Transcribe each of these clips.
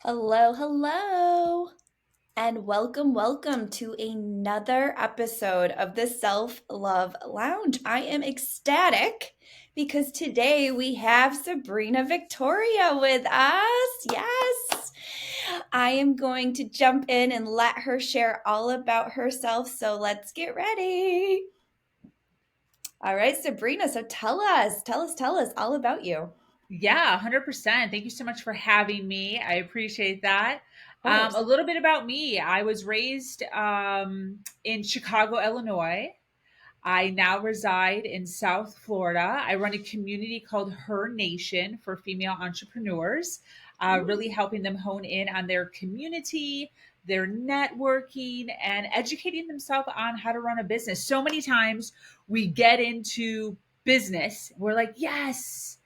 Hello, hello, and welcome to another episode of the Self Love Lounge. I am ecstatic because today we have Sabrina Victoria with us. Yes, I am going to jump in and let her share all about herself. So let's get ready. All right, Sabrina, so tell us all about you. Yeah, 100%. Thank you so much for having me. I appreciate that. Of course. A little bit about me. I was raised in Chicago, Illinois. I now reside in South Florida. I run a community called Her Nation for female entrepreneurs, really helping them hone in on their community, their networking, and educating themselves on how to run a business. So many times we get into business, we're like, yes.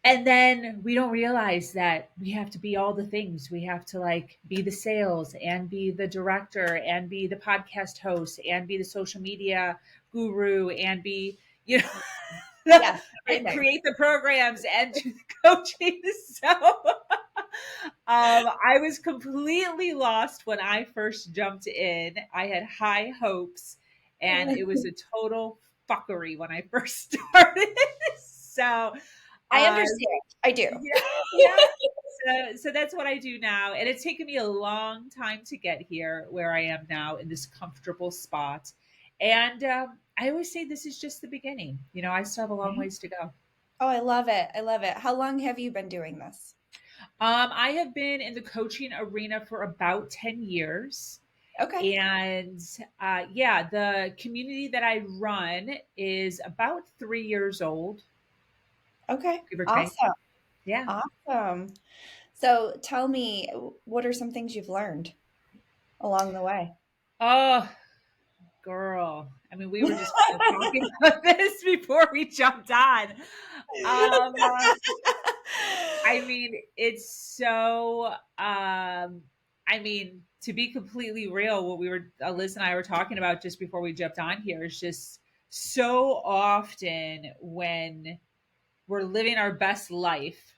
And then we don't realize that we have to be all the things. We have to like be the sales and be the director and be the podcast host and be the social media guru and be, you know, Yes, and everything. create the programs and do the coaching. So I was completely lost when I first jumped in. I had high hopes and it was a total fuckery when I first started. So, I uh, understand. I do. yeah, yeah. So that's what I do now. And it's taken me a long time to get here where I am now in this comfortable spot. And I always say this is just the beginning. I still have a long ways to go. Oh, I love it. I love it. How long have you been doing this? I have been in the coaching arena for about 10 years. Okay. And yeah, the community that I run is about 3 years old, Okay. give or take. Awesome. Yeah. Awesome. So tell me, what are some things you've learned along the way? Oh, girl. I mean, we were just kind of talking about this before we jumped on. I mean, it's so, I mean, to be completely real, what Liz and I were talking about just before we jumped on here is just so often when we're living our best life,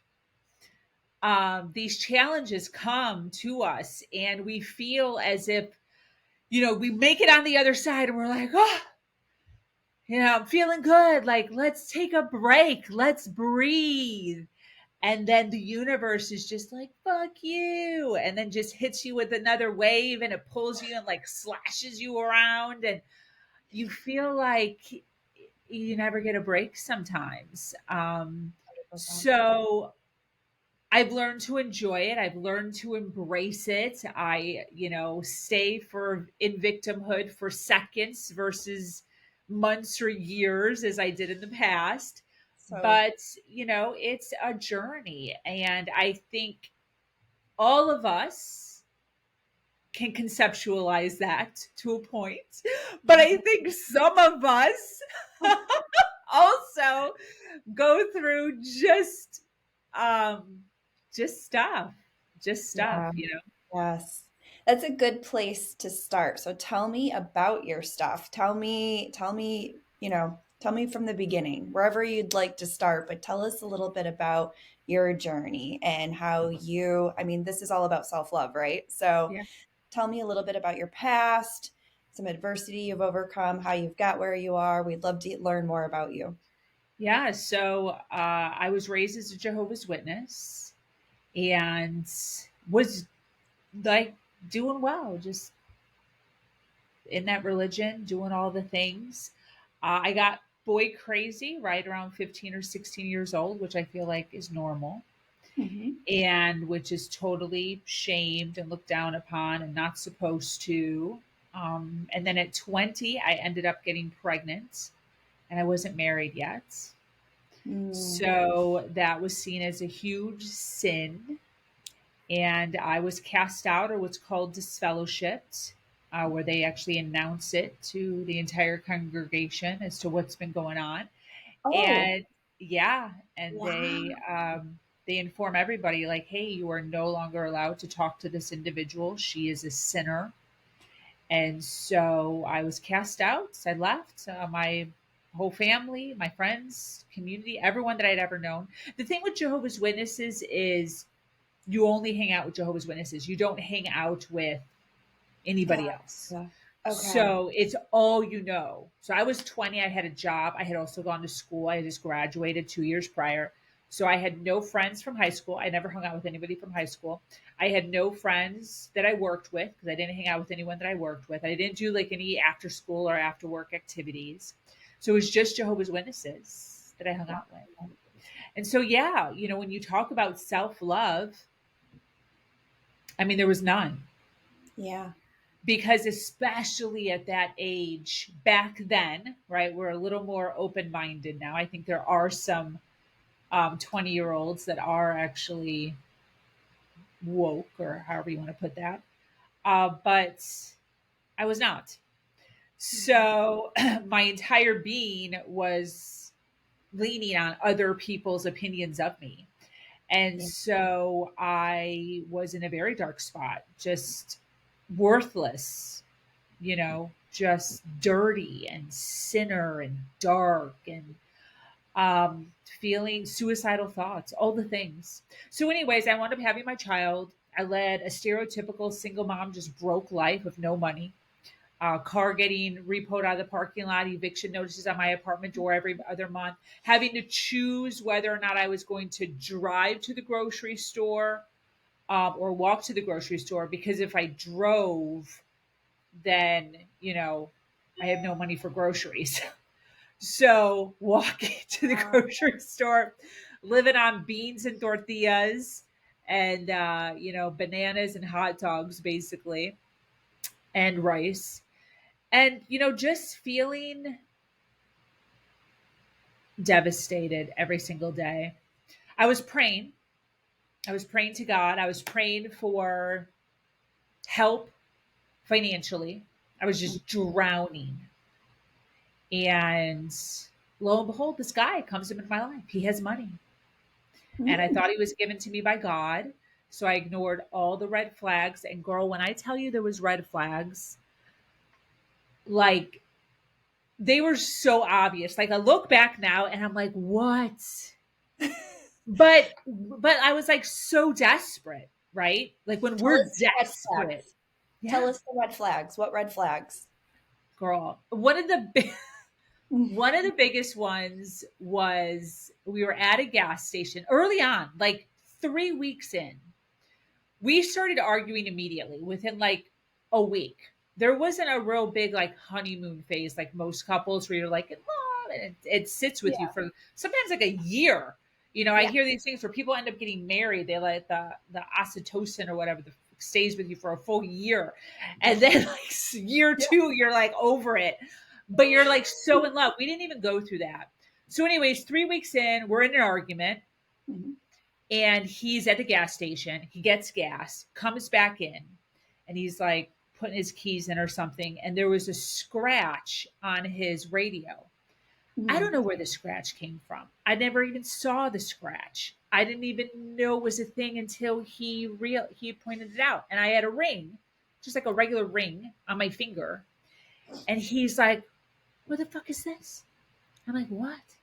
these challenges come to us and we feel as if, we make it on the other side and we're like, oh, I'm feeling good. Like, let's take a break. Let's breathe. And then the universe is just like, fuck you. And then just hits you with another wave and it pulls you and like slashes you around. And you feel like you never get a break sometimes. 100%. So I've learned to enjoy it. I've learned to embrace it. I, stay in victimhood for seconds versus months or years as I did in the past. So, But, it's a journey. And I think all of us can conceptualize that to a point. But I think some of us also go through um just stuff just stuff yeah, you know yes. That's a good place to start. So tell me about your stuff. Tell me from the beginning, wherever you'd like to start, but tell us a little bit about your journey and how I mean, this is all about self-love, right? So Yeah. tell me a little bit about your past, some adversity you've overcome, how you've got where you are. We'd love to learn more about you. Yeah, so I was raised as a Jehovah's Witness and was like doing well, just in that religion, doing all the things. I got boy crazy right around 15 or 16 years old, which I feel like is normal, Hmm. and which is totally shamed and looked down upon and not supposed to. And then at 20, I ended up getting pregnant and I wasn't married yet. Mm. So that was seen as a huge sin. And I was cast out or what's called disfellowshipped, where they actually announce it to the entire congregation as to what's been going on. Oh, And yeah, and wow. they inform everybody like, hey, you are no longer allowed to talk to this individual. She is a sinner. And so I was cast out. I left my whole family, my friends, community, everyone that I'd ever known. The thing with Jehovah's Witnesses is you only hang out with Jehovah's Witnesses. You don't hang out with anybody else. Gotcha. Okay. So it's all you know. So I was 20. I had a job. I had also gone to school. I had just graduated 2 years prior. So I had no friends from high school. I never hung out with anybody from high school. I had no friends that I worked with because I didn't hang out with anyone that I worked with. I didn't do like any after school or after work activities. So it was just Jehovah's Witnesses that I hung out with. And so, yeah, when you talk about self love, I mean, there was none. Yeah. Because especially at that age back then, right, we're a little more open-minded now. I think there are some 20-year-olds that are actually woke, or however you want to put that, but I was not. Mhm. So my entire being was leaning on other people's opinions of me. And Yeah. so I was in a very dark spot, just worthless, just dirty and sinner and dark and feeling suicidal thoughts, all the things. So, anyways, I wound up having my child. I led a stereotypical single mom, just broke life with no money. Car getting repoed out of the parking lot, eviction notices on my apartment door every other month, having to choose whether or not I was going to drive to the grocery store or walk to the grocery store, because if I drove, then I have no money for groceries. So walking to the Wow. grocery store, living on beans and tortillas and bananas and hot dogs basically, and rice, and just feeling devastated every single day. I was praying. I was praying to God. I was praying for help financially. I was just drowning. And lo and behold, this guy comes into my life. He has money. And I Mm. thought he was given to me by God. So I ignored all the red flags. And girl, when I tell you there was red flags, like they were so obvious. Like I look back now and I'm like, what? But I was like so desperate, right? Like when Tell we're us the red desperate. flags. Tell Yeah, us the red flags. What red flags? girl. One of the Mm. One of the biggest ones was we were at a gas station early on, like 3 weeks in. We started arguing immediately within like a week. There wasn't a real big like honeymoon phase like most couples where you're like in love and it sits with you Yeah. for sometimes like a year. I Yeah. hear these things where people end up getting married. They let the oxytocin or whatever stays with you for a full year, and then like year Yeah. two, you're like over it, but you're like so in love. We didn't even go through that. So, anyways, 3 weeks in, we're in an argument Mhm. and he's at the gas station. He gets gas, comes back in, and he's like putting his keys in or something. And there was a scratch on his radio. I don't Mhm. know where the scratch came from. I never even saw the scratch. I didn't even know it was a thing until he pointed it out. And I had a ring, just like a regular ring on my finger. And he's like, "What the fuck is this?" I'm like, "What?"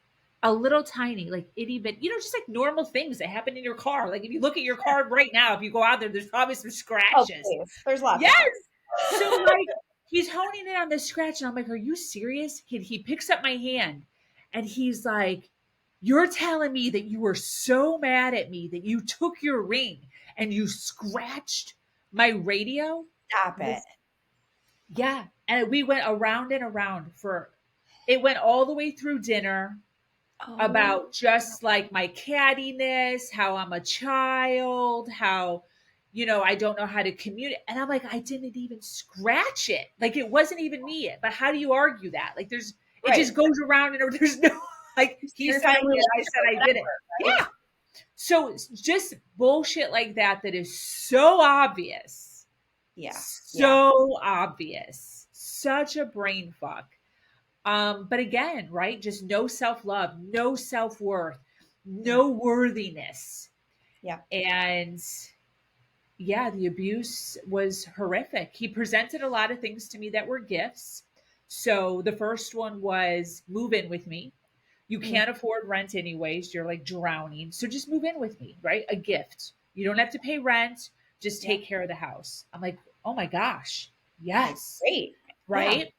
A little tiny, like itty bit, just like normal things that happen in your car. Like if you look at your car right now, if you go out there, there's probably some Oh, scratches. please. There's lots of Yes. them. So like he's honing in on this scratch, and I'm like, "Are you serious?" He picks up my hand, and he's like, "You're telling me that you were so mad at me that you took your ring and you scratched my radio?" Stop it. This, yeah, and we went around and around for. It went all the way through dinner Oh, about just like my cattiness, how I'm a child, how, I don't know how to communicate. And I'm like, I didn't even scratch it. Like it wasn't even me. But how do you argue that? Like it right. just goes around and there's no, like he Your said I family did, I relationship said or I did it. whatever, right? Yeah. So it's just bullshit like that is so obvious. Yeah. Yeah. So obvious. Such a brain fuck. But again, right? Just no self love, no self worth, Mm. no worthiness. Yeah. And yeah, the abuse was horrific. He presented a lot of things to me that were gifts. So the first one was move in with me. You Mm. can't afford rent anyways. You're like drowning. So just move in with me, right? A gift. You don't have to pay rent. Just Yeah. take care of the house. I'm like, oh my gosh, Like, yes, great. Yeah. right?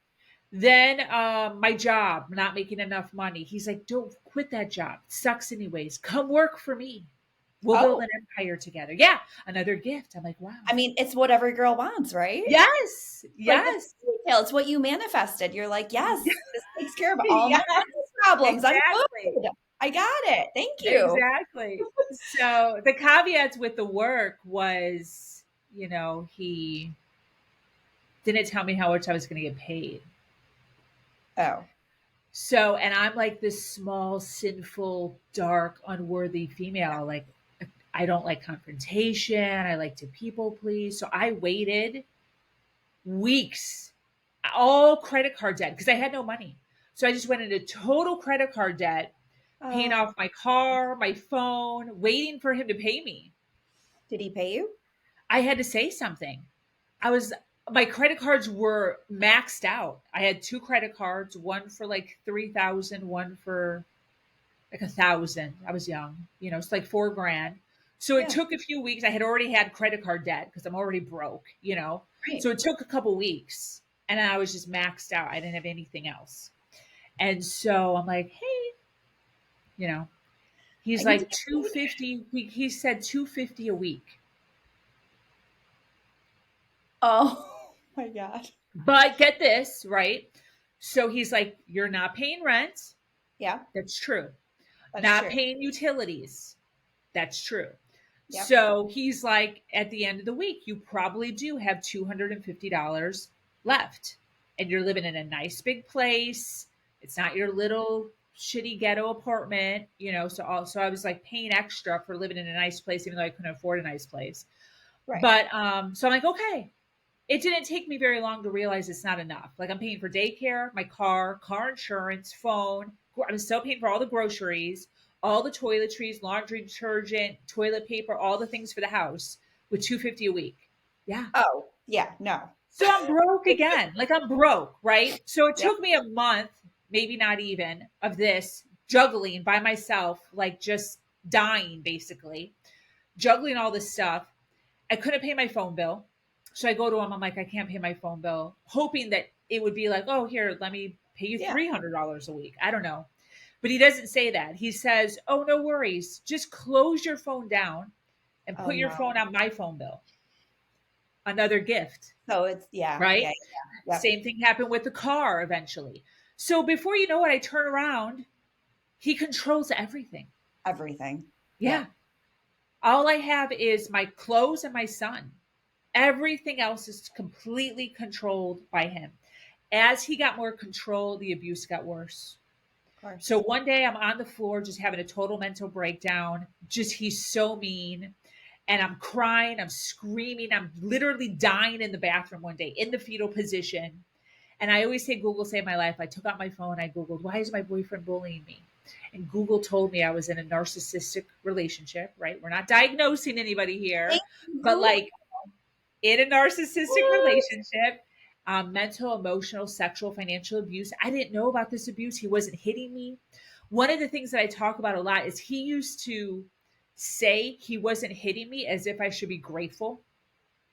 Then my job, not making enough money. He's like, don't quit that job. It sucks anyways. Come work for me. We'll build Oh, an empire together. Yeah, another gift. I'm like, wow. I mean, it's what every girl wants, right? Yes, Like the yes, fairy tale, it's what you manifested. You're like, yes, this takes care of all my yes, problems. I'm exactly. good. I got it. Thank you. Exactly. So the caveats with the work was, he didn't tell me how much I was going to get paid. Oh, So, and I'm like this small, sinful, dark, unworthy female. Like, I don't like confrontation. I like to people please. So I waited weeks, all credit card debt because I had no money. So I just went into total credit card debt, paying oh, off my car, my phone, waiting for him to pay me. did he pay you? I had to say something. I was My credit cards were maxed out. I had two credit cards, one for like 3,000, one for like 1,000. I was young, it's like 4 grand. So it Yeah, took a few weeks. I had already had credit card debt because I'm already broke. right. So it took a couple weeks and I was just maxed out. I didn't have anything else. And so I'm like, hey, you know, I he's need to like get paid. 250. He said 250 a week. Oh my God. But get this, right? So he's like, you're not paying rent. Yeah, That's true. that's Not true. paying utilities. That's true. Yep. So he's like, at the end of the week, you probably do have $250 left. And you're living in a nice big place. It's not your little shitty ghetto apartment. So I was like paying extra for living in a nice place, even though I couldn't afford a nice place. Right. But so I'm like, okay, it didn't take me very long to realize it's not enough. Like I'm paying for daycare, my car insurance, phone. I'm still paying for all the groceries, all the toiletries, laundry detergent, toilet paper, all the things for the house with 250 a week. Yeah. Oh, yeah, no. So I'm broke again. Like I'm broke, right? So it Yep. took me a month, maybe not even, of this juggling by myself, like just dying basically, juggling all this stuff. I couldn't pay my phone bill. So I go to him. I'm like, I can't pay my phone bill, hoping that it would be like, oh, here, let me pay you Yeah. $300 a week. I don't know. But he doesn't say that. He says, oh, no worries. Just close your phone down and Oh put your no. phone on my phone bill. Another gift, So it's yeah, right? yeah, yeah. Yep. Same thing happened with the car eventually. So before you know it, I turn around. He controls everything. Everything. Yeah. Yep. All I have is my clothes and my son. Everything else is completely controlled by him. As he got more control, the abuse got worse. Of course. So one day I'm on the floor just having a total mental breakdown. Just he's so mean. And I'm crying, I'm screaming, I'm literally dying in the bathroom one day in the fetal position. And I always say Google saved my life. I took out my phone, I Googled, why is my boyfriend bullying me? And Google told me I was in a narcissistic relationship, right? We're not diagnosing anybody Thank here, you, but Google. like in a narcissistic What? relationship, mental, emotional, sexual, financial abuse. I didn't know about this abuse. He wasn't hitting me. One of the things that I talk about a lot is he used to say he wasn't hitting me as if I should be grateful,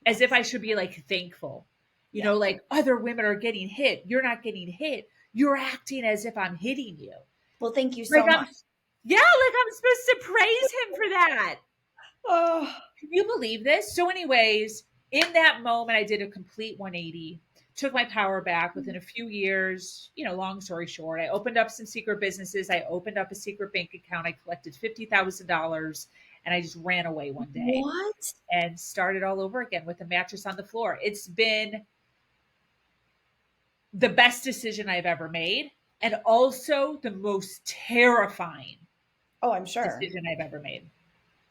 as if Yes. I should be like thankful. Yeah. Like other women are getting hit. You're not getting hit. You're acting as if I'm hitting you. Well, thank you Like so much. yeah, like I'm supposed to praise him for that. Oh, Can you believe this? So, anyways, in that moment, I did a complete 180, took my power back within a few years. Long story short, I opened up some secret businesses. I opened up a secret bank account. I collected $50,000 and I just ran away one day what? and started all over again with a mattress on the floor. It's been the best decision I've ever made and also the most terrifying Oh, I'm sure. decision I've ever made.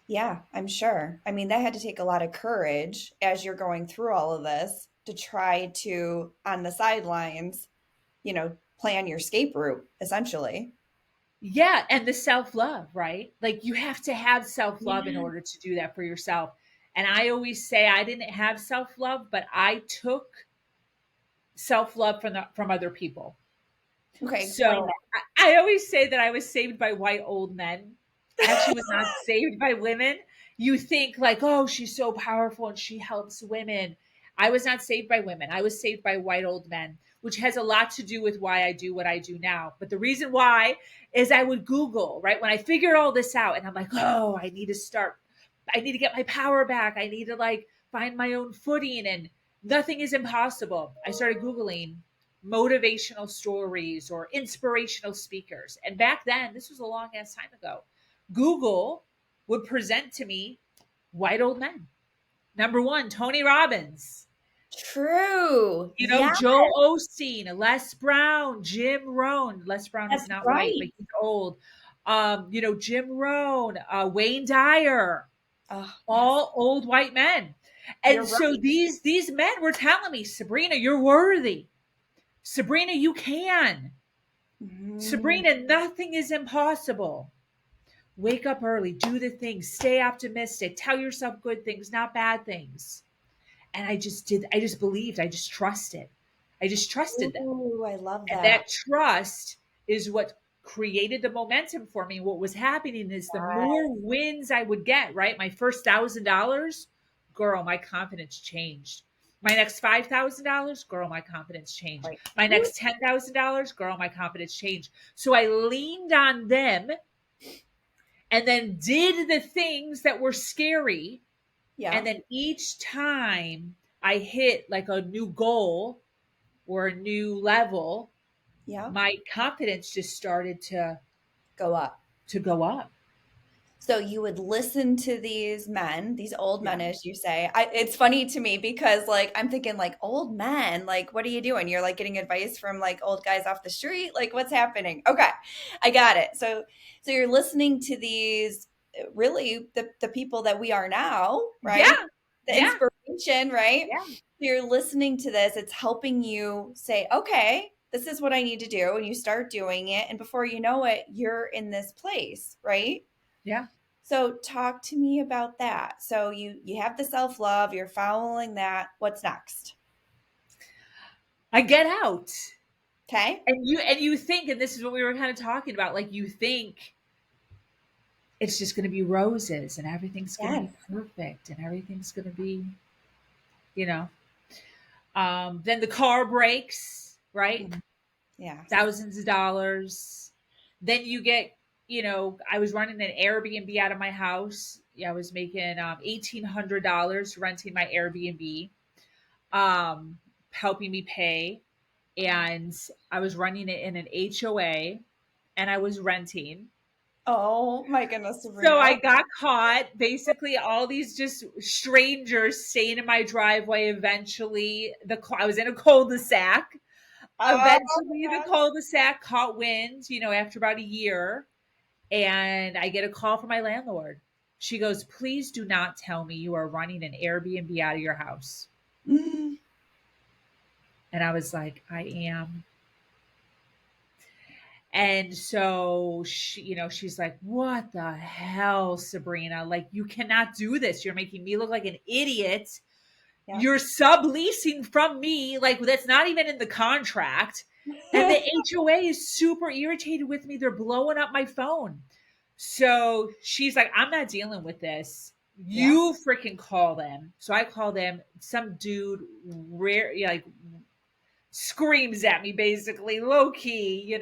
Yeah, I'm sure. I mean, that had to take a lot of courage as you're going through all of this to try to, on the sidelines, plan your escape route, essentially. Yeah, and the self-love, right? Like you have to have self-love in Yeah. order to do that for yourself. And I always say I didn't have self-love, but I took self-love from other people. Okay, explain So I always say that I was saved by white old men. I actually was not saved by women. you think like, oh, she's so powerful and she helps women. I was not saved by women. I was saved by white old men, which has a lot to do with why I do what I do now. But the reason why is I would Google, right? When I figured all this out and I'm like, oh, I need to get my power back. I need to like find my own footing and nothing is impossible. I started Googling motivational stories or inspirational speakers. And back then, this was a long ass time ago, Google would present to me white old men. Number one, Tony Robbins, True. Yeah, Joel Osteen, Les Brown, Jim Rohn. Les Brown is that's not white, right. but he's old. Jim Rohn, Wayne Dyer, Oh, yes. all old white men. You're And so right. these men were telling me, Sabrina, you're worthy. Sabrina, you can. Mhm. Sabrina, nothing is impossible. Wake up early, do the things, stay optimistic, tell yourself good things, not bad things. And I just believed, I just trusted. I just trusted them. Ooh, I love And that. that trust is what created the momentum for me. What was happening is the more wins I would get, right? My first $1,000, girl, my confidence changed. My next $5,000, girl, my confidence changed. Right. My Ooh, next $10,000, girl, my confidence changed. So I leaned on them and then did the things that were scary. And yeah, then each time I hit like a new goal or a new level, yeah. my confidence just started Go up. to go up. So you would listen to these men, these old Yeah. men, as you say. It's funny to me because, like, I'm thinking, like, old men, like, what are you doing? You're like getting advice from like old guys off the street. Like, what's happening? Okay, I got it. So you're listening to these, really the people that we are now, right? Yeah. The Yeah. inspiration, right? Yeah. You're listening to this. It's helping you say, okay, this is what I need to do, and you start doing it, and before you know it, you're in this place, right? Yeah. So talk to me about that. So you have the self-love, you're following that. What's next? I get out. Okay? And you think, and this is what we were kind of talking about, like you think it's just gonna be roses and everything's gonna be Yes. perfect and everything's gonna be, you know. Then the car breaks, right? Mhm. Yes. Thousands of dollars. Then you get, I was running an Airbnb out of my house. Yeah, I was making $1,800 renting my Airbnb, helping me pay. And I was running it in an HOA and I was renting. Oh my goodness, So Sabrina. I got caught. Basically, all these just strangers staying in my driveway. Eventually, I was in a cul-de-sac. Oh Eventually, my the gosh. cul-de-sac caught wind, after about a year, and I get a call from my landlord. She goes, "Please do not tell me you are running an Airbnb out of your house." Mm, And I was like, "I am." And so she's like, "What the hell, Sabrina? Like, you cannot do this. You're making me look like an idiot. yep. You're subleasing from me. Like, that's not even in the contract." And the HOA is super irritated with me. They're blowing up my phone. So she's like, "I'm not dealing with this. Yeah. You freaking call them." So I call them. Some dude, rare, like, screams at me, basically, low key.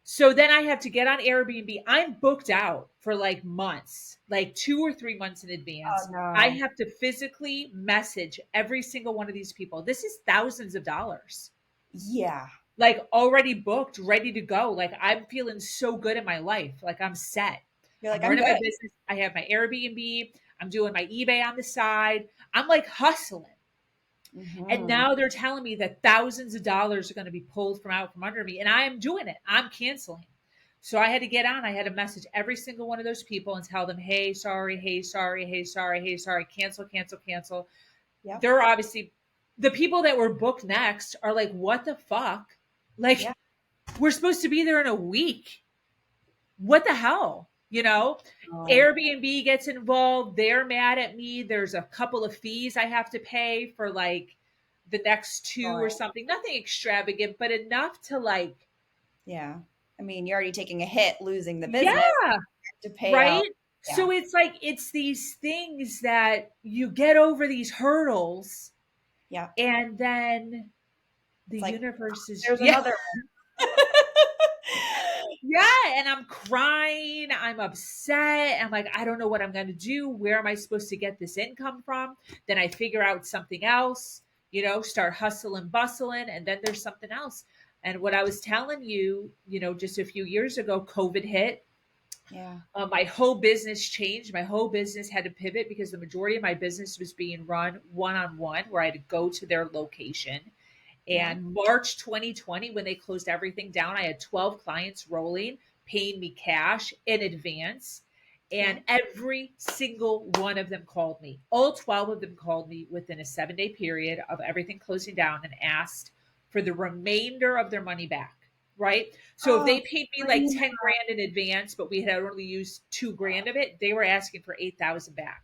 So then I have to get on Airbnb. I'm booked out for like months, like 2 or 3 months in Oh advance. I no. have to physically message every single one of these people. This is thousands of dollars, Yeah. like already booked, ready to go. Like, I'm feeling so good in my life. Like, I'm set. You're I'm like, I'm running my good. business. I have my Airbnb. I'm doing my eBay on the side. I'm like hustling. And Hmm. now they're telling me that thousands of dollars are going to be pulled from out from under me. And I am doing it. I'm canceling. So I had to get on. I had to message every single one of those people and tell them, "Hey, sorry, hey, sorry, hey, sorry, hey, sorry, cancel, cancel, cancel." Yep. They're obviously, the people that were booked next are like, "What the fuck? Yeah. Like, we're supposed to be there in a week. What the hell?" Oh, Airbnb gets involved. They're mad at me. There's a couple of fees I have to pay for like the next two or boy. something. Nothing extravagant, but enough to like, Yeah. I mean, you're already taking a hit losing the business yeah, to pay right? out. Yeah. So it's like, it's these things that you get over these hurdles, Yeah. and then the It's like, universe is, there's yeah. another one. Yeah, and I'm crying, I'm upset, I'm like, I don't know what I'm going to do. Where am I supposed to get this income from? Then I figure out something else, start hustling, bustling, and then there's something else. And what I was telling you, just a few years ago, COVID hit. Yeah. My whole business changed. My whole business had to pivot because the majority of my business was being run one on one, where I had to go to their location. Yeah. And March 2020, when they closed everything down, I had 12 clients rolling, paying me cash in advance. Yeah. And every single one of them called me. All 12 of them called me within a 7-day period of everything closing down and asked for the remainder of their money back. Right. So if Oh, they paid me like Sabrina. 10 grand in advance, but we had only used 2 grand of it, they were asking for 8,000 back.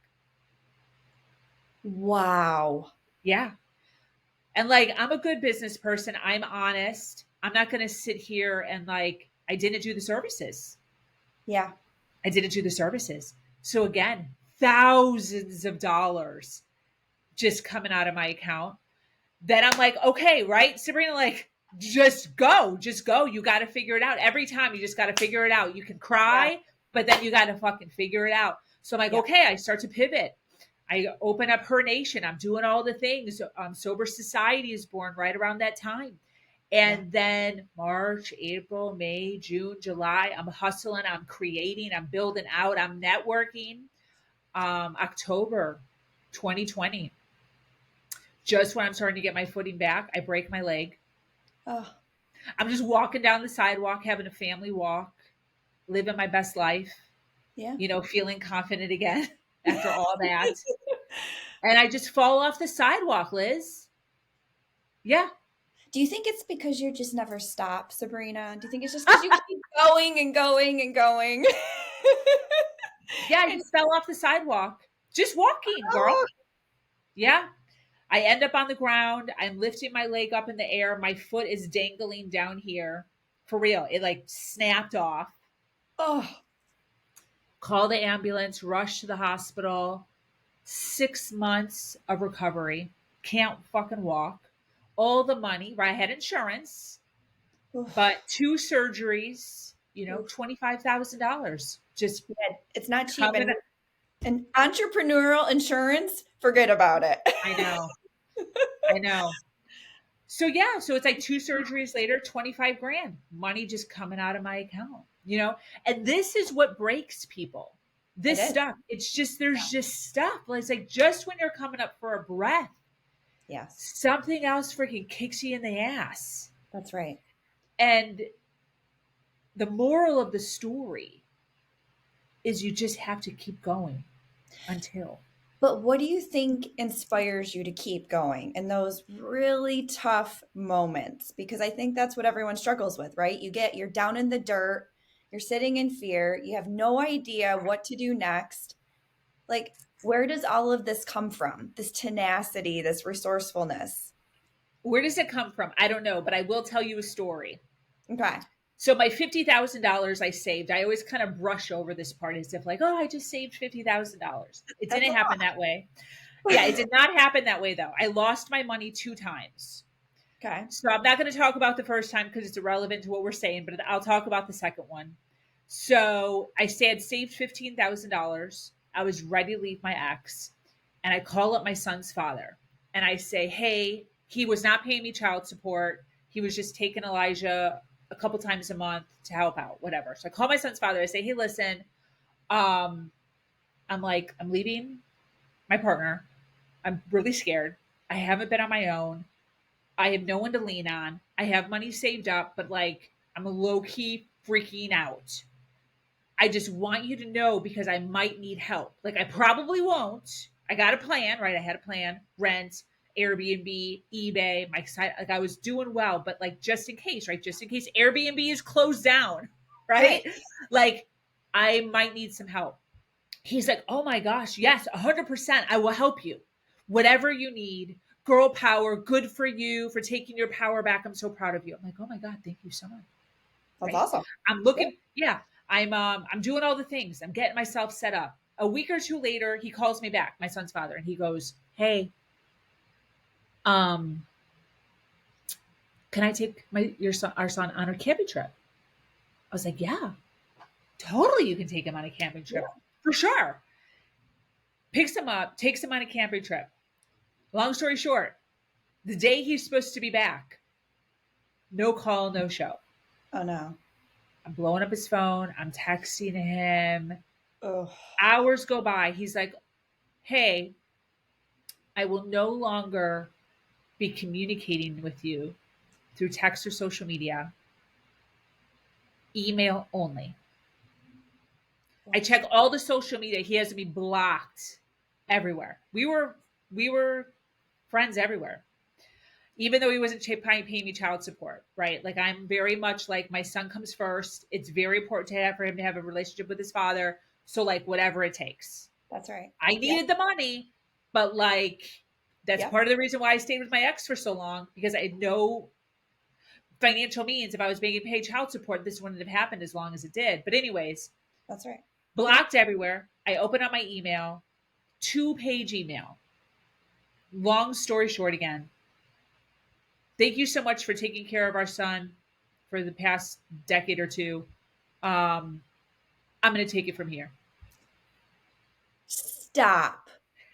Wow. Yeah. And like, I'm a good business person. I'm honest. I'm not going to sit here and like, I didn't do the services. Yeah. I didn't do the services. So again, thousands of dollars just coming out of my account. Then I'm like, okay, right, Sabrina, like, just go. You got to figure it out. Every time you just got to figure it out. You can Yeah. cry, but then you got to fucking figure it out. So I'm like, Yeah. okay, I start to pivot. I open up Her Nation. I'm doing all the things. Sober Society is born right around that time. Yeah. And then March, April, May, June, July, I'm hustling, I'm creating, I'm building out, I'm networking. October 2020, just when I'm starting to get my footing back, I break my leg. Oh, I'm just walking down the sidewalk, having a family walk, living my best life, yeah. feeling confident again after all that. And I just fall off the sidewalk, Liz. Yeah. Do you think it's because you just never stop, Sabrina? Do you think it's just because you keep going and going and going? Yeah, I And just fell off the sidewalk. Just walking, girl. oh, Yeah. I end up on the ground. I'm lifting my leg up in the air. My foot is dangling down here. For real. It like snapped off. oh, Call the ambulance, rush to the hospital. 6 months of recovery. Can't fucking walk. All the money, right? I had insurance, oof, but 2 surgeries, oof. $25,000 just Yeah, it's not cheap. coming. And entrepreneurial insurance, forget about it. I know. I know. So yeah, so it's like 2 surgeries later, 25 grand, money just coming out of my account. And this is what breaks people. It This is. stuff, it's just, there's just stuff. It's like, just when you're coming up for a breath, Yes, something else freaking kicks you in the ass. that's right. And the moral of the story is you just have to keep going until. But what do you think inspires you to keep going in those really tough moments? Because I think that's what everyone struggles with, right? You're down in the dirt, you're sitting in fear, you have no idea what to do next. Like, where does all of this come from? This tenacity, this resourcefulness? Where does it come from? I don't know, but I will tell you a story. Okay. So my $50,000 I saved, I always kind of brush over this part as if like, oh, I just saved $50,000. It That's didn't happen that way. Yeah, it did not happen that way though. I lost my money 2 times. okay. So I'm not going to talk about the first time because it's irrelevant to what we're saying, but I'll talk about the second one. So I had saved $15,000. I was ready to leave my ex, and I call up my son's father, and I say, "Hey, he was not paying me child support. He was just taking Elijah a couple times a month to help out, whatever." So I call my son's father. I say, "Hey, listen, um, I'm leaving my partner. I'm really scared. I haven't been on my own. I have no one to lean on. I have money saved up, but like I'm low key freaking out. I just want you to know because I might need help. Like I probably won't. I got a plan, right? I had a plan, rent, Airbnb, eBay, my site. Like I was doing well, but like just in case, right? Just in case Airbnb is closed down, Right. right? Like I might need some help." He's like, "Oh my gosh, yes, 100%. I will help you. Whatever you need. Girl power, good for you for taking your power back. I'm so proud of you." I'm like, "Oh my God, thank you so much." That's Right? awesome. I'm Yeah. looking, yeah. I'm doing all the things. I'm getting myself set up. A week or two later, he calls me back, my son's father, and he goes, "Hey, um, can I take our son on a camping trip?" I was like, "Yeah, totally. You can take him on a camping Yeah. trip for sure." Picks him up, takes him on a camping trip. Long story short, the day he's supposed to be back, no call, no show. Oh no. I'm blowing up his phone. I'm texting him. Oh. Hours go by. He's like, "Hey, I will no longer be communicating with you through text or social media, email only." I check all the social media. He has me blocked everywhere. We were friends everywhere. Even though he wasn't paying me child support, right? Like I'm very much like my son comes first. It's very important for him to have a relationship with his father. So like whatever it takes. That's right. I Yep. needed the money, but like that's Yep. part of the reason why I stayed with my ex for so long because I had no financial means. If I was being paid child support, this wouldn't have happened as long as it did. But anyways, That's right. Yep. blocked everywhere. I open up my email, 2-page email. Long story short again. Thank you so much for taking care of our son for the past decade or two. I'm going to take it from here. Stop.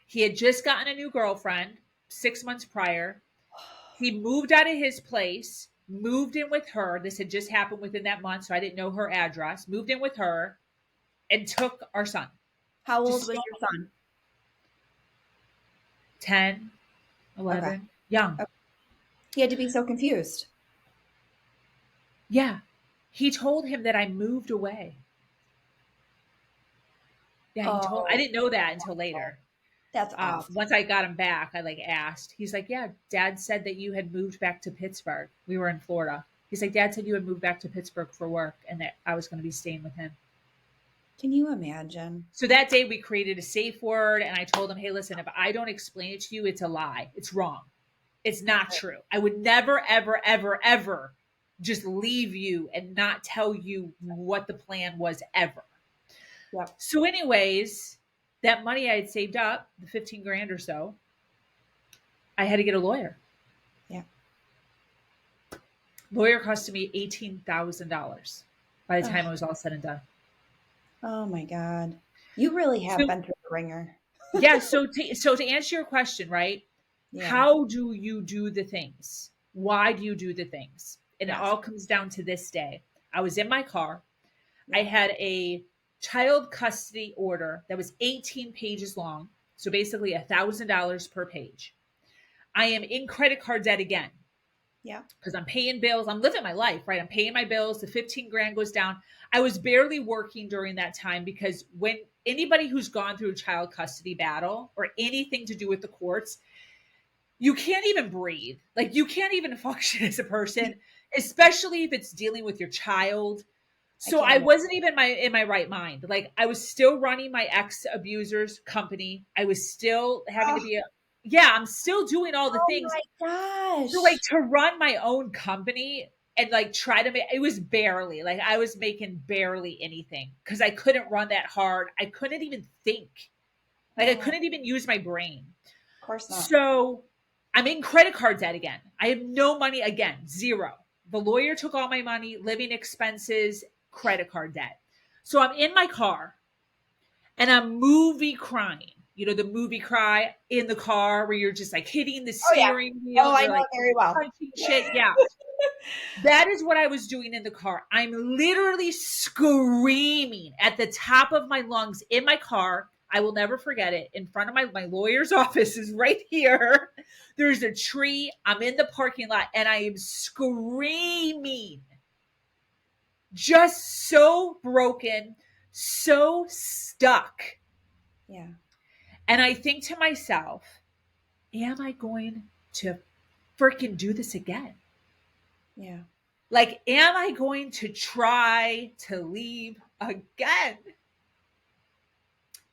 He had just gotten a new girlfriend 6 months prior. He moved out of his place, moved in with her. This had just happened within that month, so I didn't know her address. Moved in with her and took our son. How old Just was your son? 10, Okay. 11, young. Okay. He had to be so confused. Yeah. He told him that I moved away. Yeah, I Oh, didn't know that until later. that's awful. Once I got him back, I like asked. He's like, "Yeah, Dad said that you had moved back to Pittsburgh. We were in Florida." He's like, "Dad said you had moved back to Pittsburgh for work, and that I was going to be staying with him." Can you imagine? So that day, we created a safe word, and I told him, "Hey, listen, if I don't explain it to you, it's a lie. It's wrong. It's not true. I would never, ever, ever, ever just leave you and not tell you what the plan was ever." Yep. So, anyways, that money I had saved up, the 15 grand or so, I had to get a lawyer. Yeah. Lawyer costed me $18,000 by the Oh, time it was all said and done. oh my God. You really have So been through the ringer. yeah, so to answer your question, right? Yeah. How do you do the things? Why do you do the things? And it Yes. all comes down to this day. I was in my car. I Yep. had a child custody order that was 18 pages long. So basically $1,000 per page. I am in credit card debt again. Yep. Because I'm paying bills. I'm living my life, right? I'm paying my bills. The 15 grand goes down. I was barely working during that time because when anybody who's gone through a child custody battle or anything to do with the courts, you can't even breathe. Like you can't even function as a person, especially if it's dealing with your child. I So can't I imagine. wasn't even in my right mind. Like I was still running my ex abuser's company. I was still having to Oh, be yeah, I'm still doing all the oh things. my So like gosh. to run my own company and like try to make it was barely like I was making barely anything because I couldn't run that hard. I couldn't even think. Like I No, of couldn't even use my brain. course not. So I'm in credit card debt again. I have no money again, zero. The lawyer took all my money, living expenses, credit card debt. So I'm in my car and I'm movie crying. You know, the movie cry in the car where you're just like hitting the Oh yeah. steering wheel Oh, and I you're know like it very well. punching shit. Yeah. That is what I was doing in the car. I'm literally screaming at the top of my lungs in my car. I will never forget it. In front of my lawyer's office is right here. There's a tree. I'm in the parking lot and I am screaming. Just so broken, so stuck. Yeah. And I think to myself, am I going to freaking do this again? Yeah. Like, am I going to try to leave again?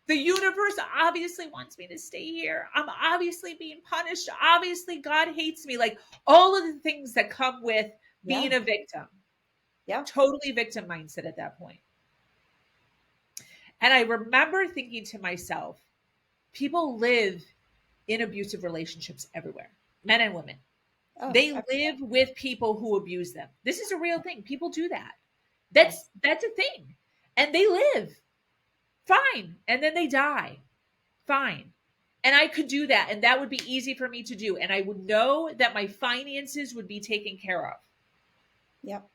The universe obviously wants me to stay here. I'm obviously being punished. Obviously, God hates me. Like, all of the things that come with being Yeah. a victim. Yeah. Totally victim mindset at that point. And I remember thinking to myself, people live in abusive relationships everywhere, men and women. Oh, They live with people who abuse them. This is a real thing. People do that. That's a thing. And they live fine. And then they die. Fine. And I could do that. And that would be easy for me to do. And I would know that my finances would be taken care of. yep.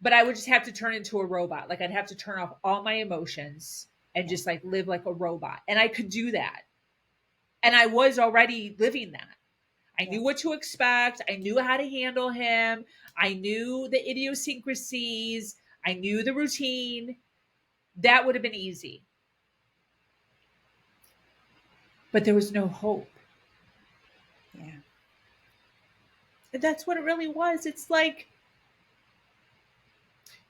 But I would just have to turn into a robot. Like I'd have to turn off all my emotions and just like live like a robot. And I could do that. And I was already living that. I Yeah. knew what to expect. I knew how to handle him. I knew the idiosyncrasies. I knew the routine. That would have been easy. But there was no hope. Yeah. And that's what it really was. It's like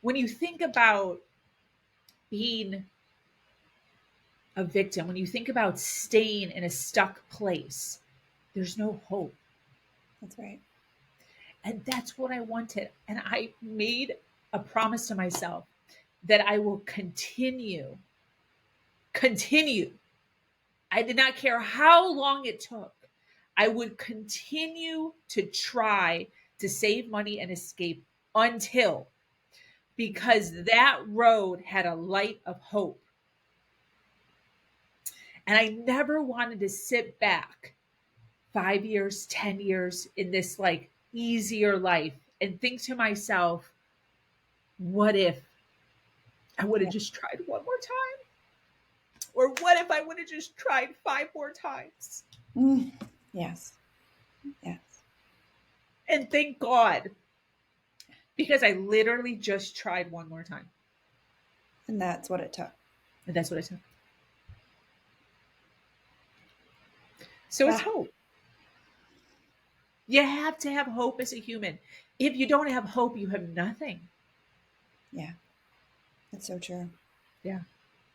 when you think about being a victim, when you think about staying in a stuck place, there's no hope. That's right. And that's what I wanted. And I made a promise to myself that I will continue. I did not care how long it took. I would continue to try to save money and escape until, because that road had a light of hope. And I never wanted to sit back 5 years, 10 years in this like easier life and think to myself, what if I would have Yeah. just tried one more time? Or what if I would have just tried 5 more times? Mm. Yes. Yes. And thank God, because I literally just tried one more time. And that's what it took. And that's what I took. So it's Wow. hope. You have to have hope as a human. If you don't have hope, you have nothing. Yeah. That's so true. Yeah.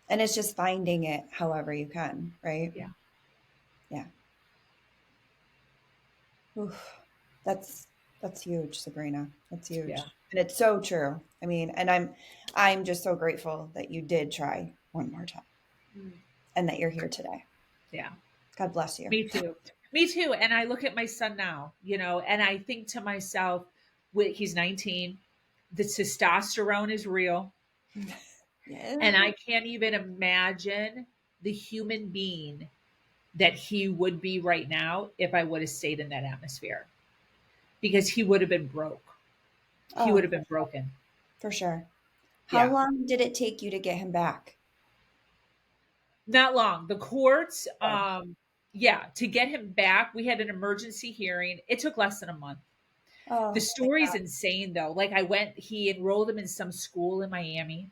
And it's just finding it however you can, right? Yeah. Yeah. Oof. That's huge, Sabrina. That's Yeah. huge. And it's so true. I mean, and I'm just so grateful that you did try one more time Mm. and that you're here today. Yeah. God bless you. Me too. Me too. And I look at my son now, and I think to myself, he's 19, the testosterone is real. Yeah. And I can't even imagine the human being that he would be right now if I would have stayed in that atmosphere, because he would have been broke. He would Oh, have been broken. for sure. How Yeah. long did it take you to get him back? Not long. The courts, Oh, yeah, to get him back, we had an emergency hearing. It took less than a month. The oh, thank story's God. insane though. Like he enrolled him in some school in Miami.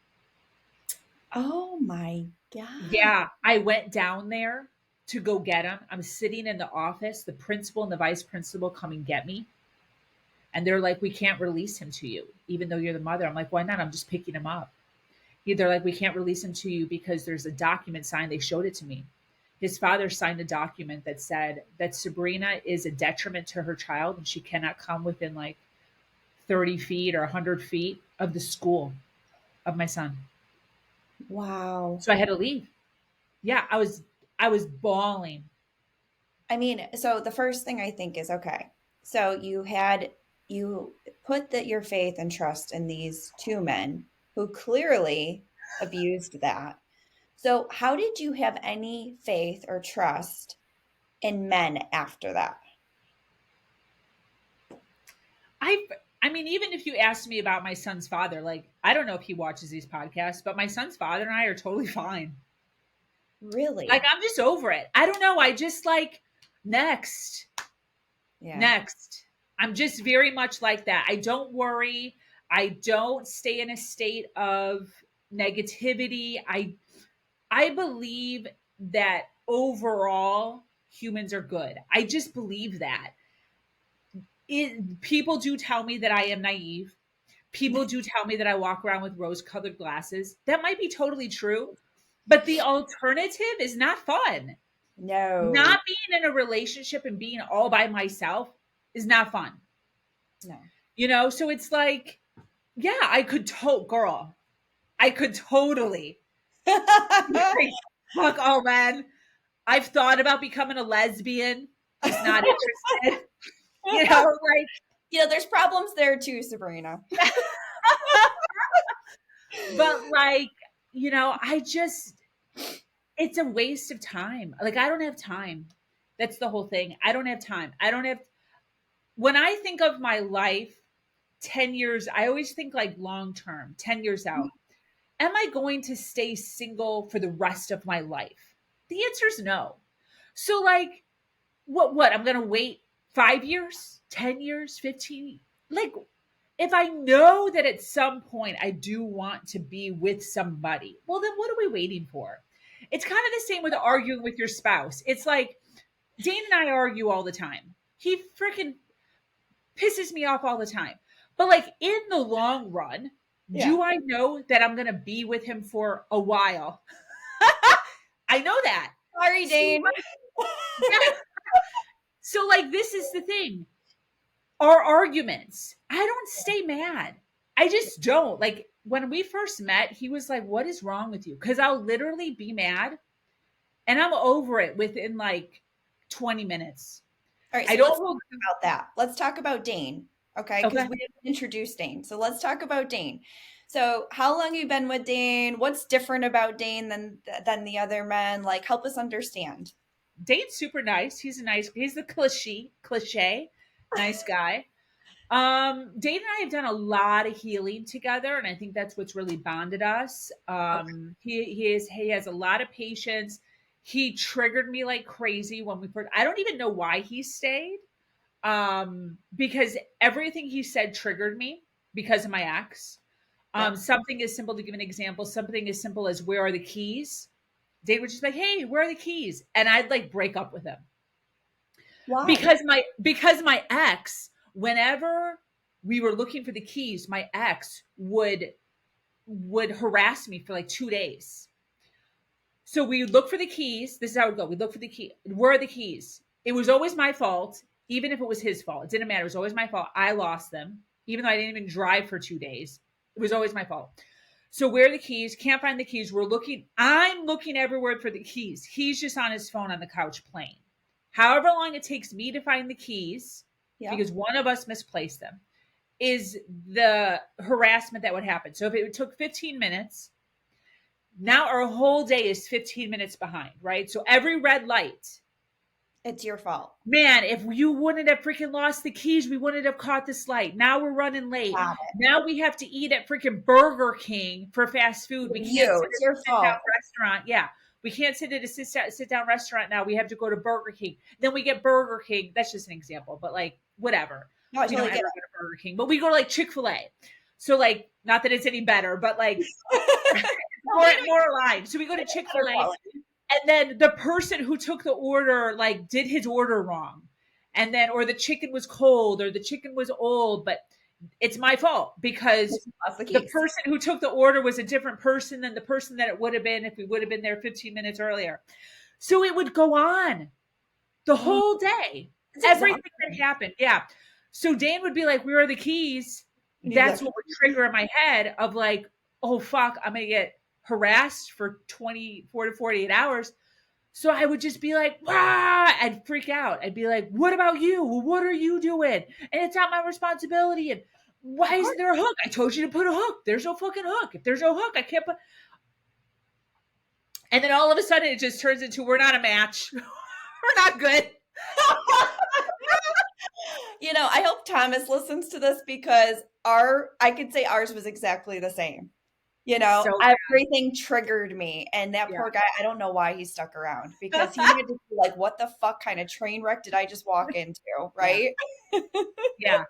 Oh my God. Yeah, I went down there to go get him. I'm sitting in the office. The principal and the vice principal come and get me. And they're like, we can't release him to you, even though you're the mother. I'm like, why not? I'm just picking him up. They're like, we can't release him to you because there's a document signed. They showed it to me. His father signed a document that said that Sabrina is a detriment to her child and she cannot come within like 30 feet or 100 feet of the school of my son. Wow. So I had to leave. Yeah, I was bawling. I mean, so the first thing I think is okay. So you put your faith and trust in these two men who clearly abused that. So how did you have any faith or trust in men after that? I I mean, even if you asked me about my son's father, like I don't know if he watches these podcasts, but my son's father and I are totally fine. Like Really? I'm just over it. I don't know. I just like next. Yeah. Next. I'm just very much like that. I don't worry. I don't stay in a state of negativity. I believe that overall humans are good. I just believe that. People do tell me that I am naive. People do tell me that I walk around with rose-colored glasses. That might be totally true, but the alternative is not fun. No. Not being in a relationship and being all by myself is not fun. No. So it's like, yeah, girl, I could totally. Like, fuck all men. I've thought about becoming a lesbian, just not interested. Like, there's problems there too, Sabrina. but like, I just, it's a waste of time. Like, I don't have time. That's the whole thing. I don't have time. When I think of my life, 10 years, I always think like long term, 10 years out. Am I going to stay single for the rest of my life? The answer is no. So, like, what? I'm going to wait 5 years, 10 years, 15? Like, if I know that at some point I do want to be with somebody, well, then what are we waiting for? It's kind of the same with arguing with your spouse. It's like Dane and I argue all the time. He freaking pisses me off all the time. But like in the long run, Yeah. do I know that I'm going to be with him for a while? I know that. Sorry, Dane. Yeah. So like this is the thing. Our arguments, I don't stay mad. I just don't. Like when we first met, he was like, "What is wrong with you?" Cuz I'll literally be mad and I'm over it within like 20 minutes. All right, I so don't let's hold. talk about that. Let's talk about Dane, okay? Because Okay. we didn't introduce Dane. So let's talk about Dane. So how long have you been with Dane? What's different about Dane than the other men? Like, help us understand. Dane's super nice. He's the cliche, nice guy. Dane and I have done a lot of healing together, and I think that's what's really bonded us. Okay. He has a lot of patience. He triggered me like crazy when we first. I don't even know why he stayed. Because everything he said triggered me because of my ex. Yep. Something as simple to give an example. Something as simple as where are the keys? Dave would just be like, "Hey, where are the keys?" And I'd like break up with him Why? because my ex, whenever we were looking for the keys, my ex would harass me for like 2 days. So we look for the keys. This is how it would go. We look for the key. Where are the keys? It was always my fault, even if it was his fault. It didn't matter. It was always my fault. I lost them, even though I didn't even drive for 2 days. It was always my fault. So where are the keys? Can't find the keys. We're looking. I'm looking everywhere for the keys. He's just on his phone on the couch playing. However long it takes me to find the keys, Yep. because one of us misplaced them, is the harassment that would happen. So if it took 15 minutes, now our whole day is 15 minutes behind, right? So every red light, It's your fault. man, if you wouldn't have freaking lost the keys, we wouldn't have caught this light. Now we're running late. Got it. Now we have to eat at freaking Burger King for fast food. We can't sit It's at your a sit down fault. restaurant. Yeah. We can't sit at a sit down restaurant now. We have to go to Burger King. Then we get Burger King. That's just an example, but like whatever. No, I We don't totally ever get go to Burger King, but we go to like Chick-fil-A. So like, not that it's any better, but like it. more aligned. So we go to Better Chick-fil-A, quality. and then the person who took the order like did his order wrong. And then or the chicken was cold or the chicken was old, but it's my fault because That's the the keys. person who took the order was a different person than the person that it would have been if we would have been there 15 minutes earlier. So it would go on the Mm, whole day. it's Everything that exhausting. happened. Yeah. So Dan would be like, "Where are the keys?" And he's That's like, what would trigger in my head of like, "Oh fuck, I'm gonna get harassed for 24 to 48 hours." So I would just be like, "Wah!" I'd freak out. I'd be like, "What about you? Well, what are you doing? And it's not my responsibility. And why of isn't course. there a hook? I told you to put a hook. There's no fucking hook. If there's no hook, I can't put." And then all of a sudden, it just turns into we're not a match. We're not good. I hope Thomas listens to this because I could say ours was exactly the same. So Everything triggered me. And that yeah, poor guy, I don't know why he stuck around because he had to be like, what the fuck kind of train wreck did I just walk into? yeah, Right? yeah.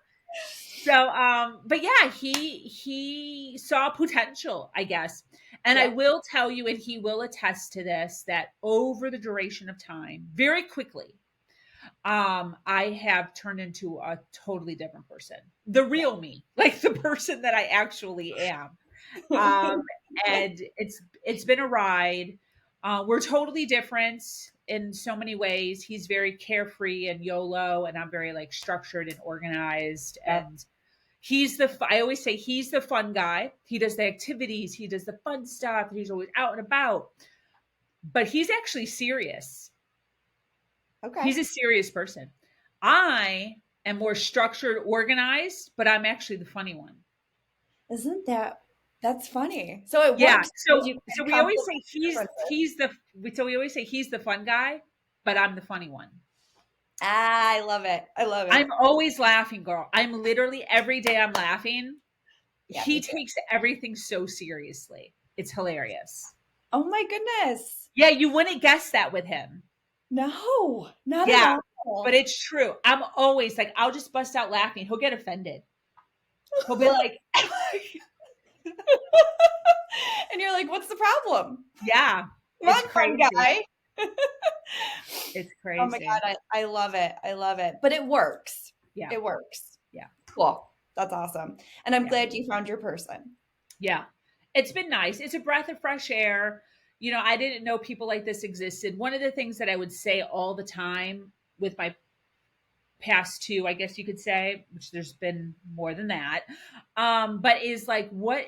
So, but yeah, he saw potential, I guess. And I Yeah. will tell you, and he will attest to this, that over the duration of time, very quickly, I have turned into a totally different person. The Yeah. real me, like the person that I actually am. Um, and it's been a ride. We're totally different in so many ways. He's very carefree and YOLO, and I'm very like structured and organized. Yep. And I always say he's the fun guy. He does the activities, he does the fun stuff, he's always out and about. But he's actually serious. Okay. He's a serious person. I am more structured, organized, but I'm actually the funny one. Isn't that's funny. So it Yeah. works because So you so can we always complement say differences. we always say he's the fun guy, but I'm the funny one. Ah, I love it. I love I'm it. always laughing, girl. I'm literally every day I'm laughing. Yeah, He me too. takes everything so seriously. It's hilarious. Oh my goodness. Yeah, you wouldn't guess that with him. No, not at Yeah, but all. it's true. I'm always like, I'll just bust out laughing. He'll get offended. He'll be like, And you're like, what's the problem? yeah, Come it's on, fun crazy. guy. It's Oh my crazy. God, I love it. I love it. But it works. Yeah, It works. yeah, Cool. That's awesome. And I'm yeah, glad you found your person. yeah. It's been nice. It's a breath of fresh air. I didn't know people like this existed. One of the things that I would say all the time with my past two, I guess you could say, which there's been more than that, but is like, what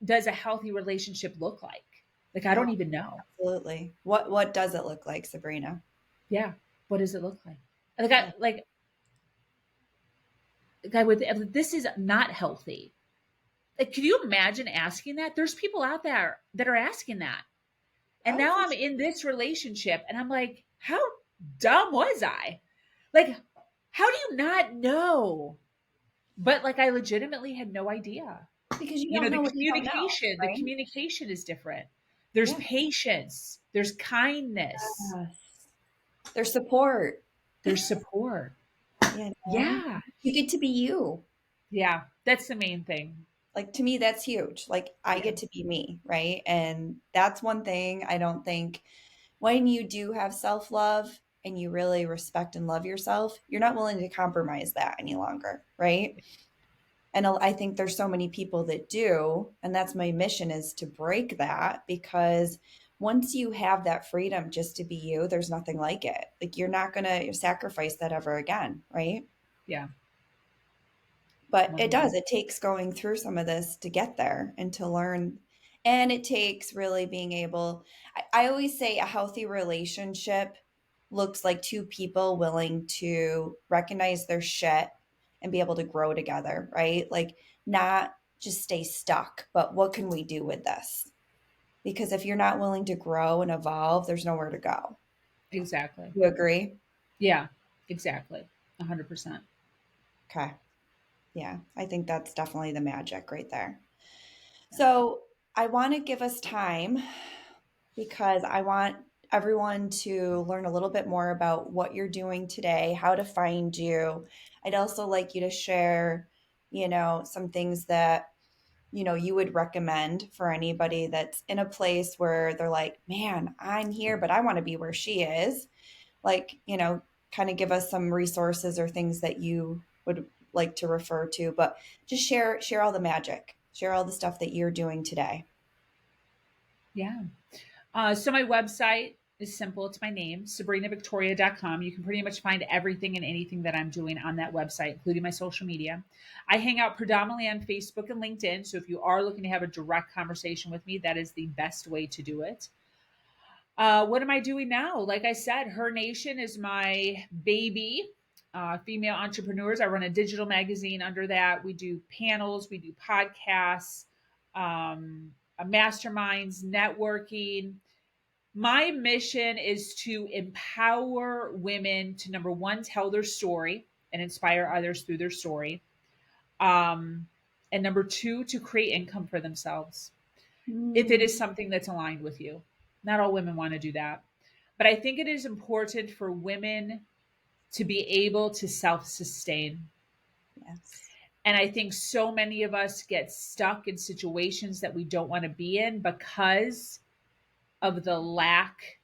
does a healthy relationship look like? Like, I Oh, don't even know. absolutely. What does it look like, Sabrina? Yeah. What does it look like? Like, Yeah. I would, this is not healthy. Like, can you imagine asking that? There's people out there that are asking that. And Oh, now for I'm in this relationship and I'm like, how dumb was I? Like, how do you not know? But like, I legitimately had no idea. because you don't The know what you don't know, right? communication is different. There's Yeah. patience, there's kindness, Yes. Their support. there's support. You know, Yeah. you get to be you. Yeah. That's the main thing. Like to me, that's huge. Like I Yeah. get to be me, right? And that's one thing I don't think when you do have self-love and you really respect and love yourself, you're not willing to compromise that any longer, right? And I think there's so many people that do, and that's my mission is to break that because once you have that freedom just to be you, there's nothing like it. Like you're not going to sacrifice that ever again, right? Yeah. But it does. 100. It takes going through some of this to get there and to learn. And it takes really being able, I always say a healthy relationship looks like two people willing to recognize their shit and be able to grow together, right? Like not just stay stuck, but what can we do with this? Because if you're not willing to grow and evolve, there's nowhere to go. Exactly. You agree? Yeah. Exactly. 100%. Okay. Yeah. I think that's definitely the magic right there. Yeah. So I want to give us time because I want everyone to learn a little bit more about what you're doing today, how to find you. I'd also like you to share, some things that, you would recommend for anybody that's in a place where they're like, man, I'm here, but I want to be where she is. Like, kind of give us some resources or things that you would like to refer to, but just share all the magic, share all the stuff that you're doing today. Yeah. So my website is simple. It's my name, sabrinavictoria.com. You can pretty much find everything and anything that I'm doing on that website, including my social media. I hang out predominantly on Facebook and LinkedIn. So if you are looking to have a direct conversation with me, that is the best way to do it. What am I doing now? Like I said, Her Nation is my baby. Female entrepreneurs. I run a digital magazine under that. We do panels, we do podcasts, masterminds, networking. My mission is to empower women to number one, tell their story and inspire others through their story. Um, and number two, to create income for themselves if it Mm, is something that's aligned with you. Not all women want to do that. But I think it is important for women to be able to self sustain. yes. And I think so many of us get stuck in situations that we don't want to be in because of the lack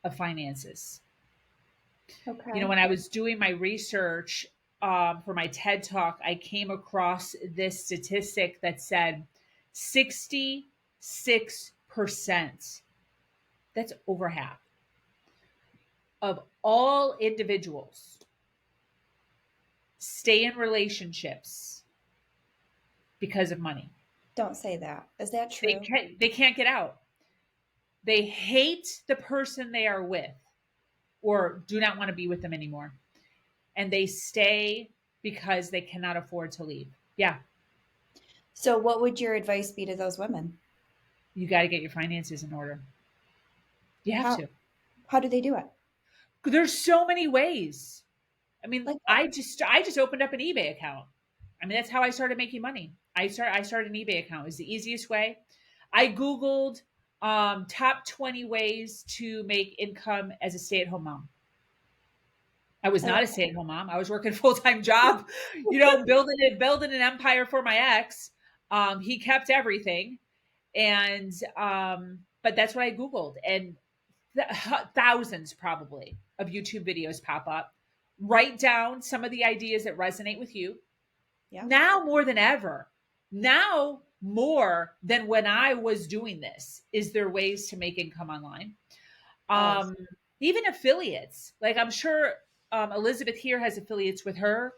of finances. Okay. When I was doing my research for my TED talk, I came across this statistic that said 66%, that's over half, of all individuals stay in relationships because of money. Don't say that. Is that They true? can't get out. They hate the person they are with or do not want to be with them anymore. And they stay because they cannot afford to leave. Yeah, So, what would your advice be to those women? you got to get your finances in order. You have How to. how do they do it? There's so many ways. I mean, Like what? I just opened up an eBay account. I mean, that's how I started making money. I started an eBay account. It was the easiest way. I Googled top 20 ways to make income as a stay-at-home mom. I was I not a love stay-at-home mom. I was working a full-time job, building an empire for my ex. He kept everything. And but that's what I Googled. And thousands probably of YouTube videos pop up. Write down some of the ideas that resonate with you. yeah. Now more than ever, now more than when I was doing this, is there ways to make income online? Oh, Um, Even affiliates. Like I'm sure Elizabeth here has affiliates with her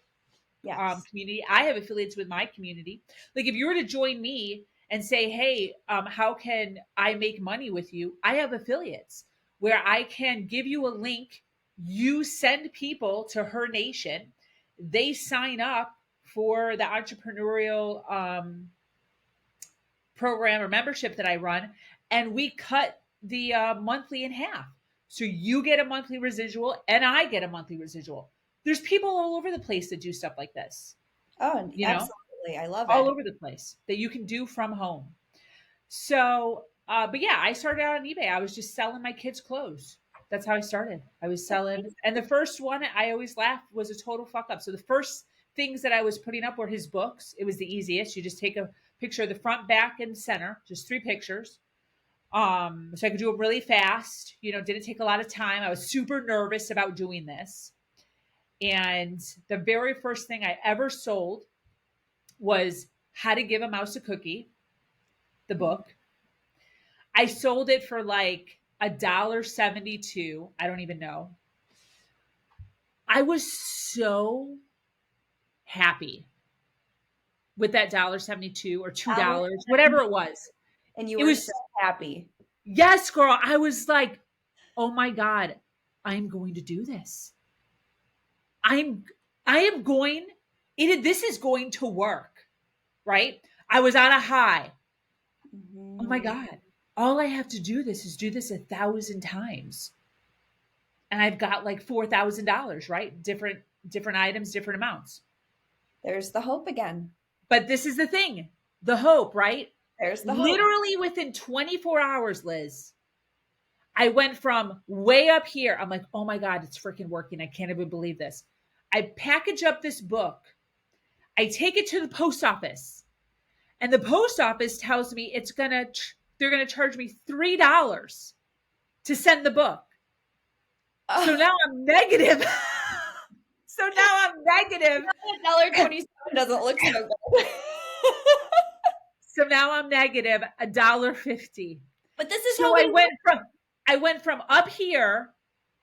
yes. community. I have affiliates with my community. Like if you were to join me and say, hey, how can I make money with you? I have affiliates where I can give you a link. You send people to Her Nation. They sign up for the entrepreneurial program or membership that I run, and we cut the monthly in half. So you get a monthly residual and I get a monthly residual. There's people all over the place that do stuff like this, Oh, you know, absolutely. I love all it. over the place that you can do from home. So, but yeah, I started out on eBay. I was just selling my kids' clothes. That's how I started. I was That's selling, amazing. and the first one I always laughed was a total fuck up. So the first things that I was putting up were his books. It was the easiest. You just take a picture of the front, back, and center, just 3 pictures. So I could do it really fast. Didn't take a lot of time. I was super nervous about doing this. And the very first thing I ever sold was How to Give a Mouse a Cookie, the Mhm. book. I sold it for like $1.72. I don't even know. I was so happy with that $1.72 or $2, whatever it was. And you It were so was, happy. yes, girl. I was like, oh my God, I'm going to do this. I'm I am going this is going to work, right? I was on a high. Oh my Mhm. God. All I have to do this 1,000 times. And I've got like $4,000, right? Different items, different amounts. There's the hope again. But this is the thing, the hope, right? There's the hope. Literally within 24 hours, Liz, I went from way up here. I'm like, oh my God, it's freaking working. I can't even believe this. I package up this book. I take it to the post office, and the post office tells me they're gonna charge me $3 to send the book. So Oh, now I'm negative. So now I'm negative. $1.27 doesn't look so good. So now I'm negative $1.50. But this is So how we know. I went from up here,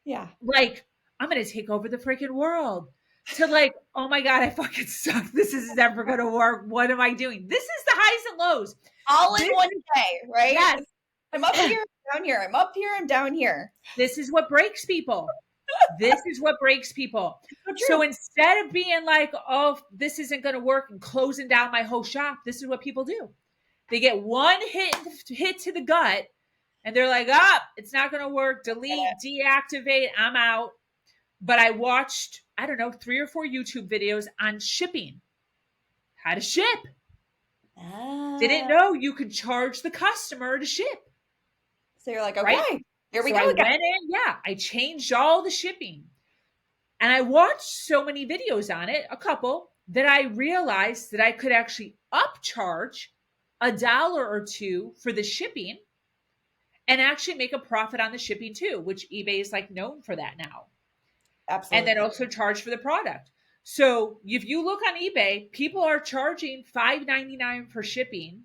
Yeah. like I'm gonna take over the freaking world, to like, oh my God, I fucking suck. This is never gonna work. What am I doing? This is the highs and lows. All in This one is day, right? yes. I'm up here, I'm down here. I'm up here, I'm down here. This is what breaks people. This is what breaks people. So So true. instead of being like, oh, this isn't going to work and closing down my whole shop, this is what people do. They get one hit to the gut and they're like, it's not going to work. Delete, deactivate, I'm out. But I watched, I don't know, 3 or 4 YouTube videos on shipping, how to ship. Didn't Ah. know you could charge the customer to ship, So you're like, right? okay, here we So I go again. went in, yeah, I changed all the shipping. And I watched so many videos on it, a couple, that I realized that I could actually upcharge $1 or $2 for the shipping and actually make a profit on the shipping too, which eBay is like known for that now. And then Absolutely. also charge for the product. So if you look on eBay, people are charging $5.99 for shipping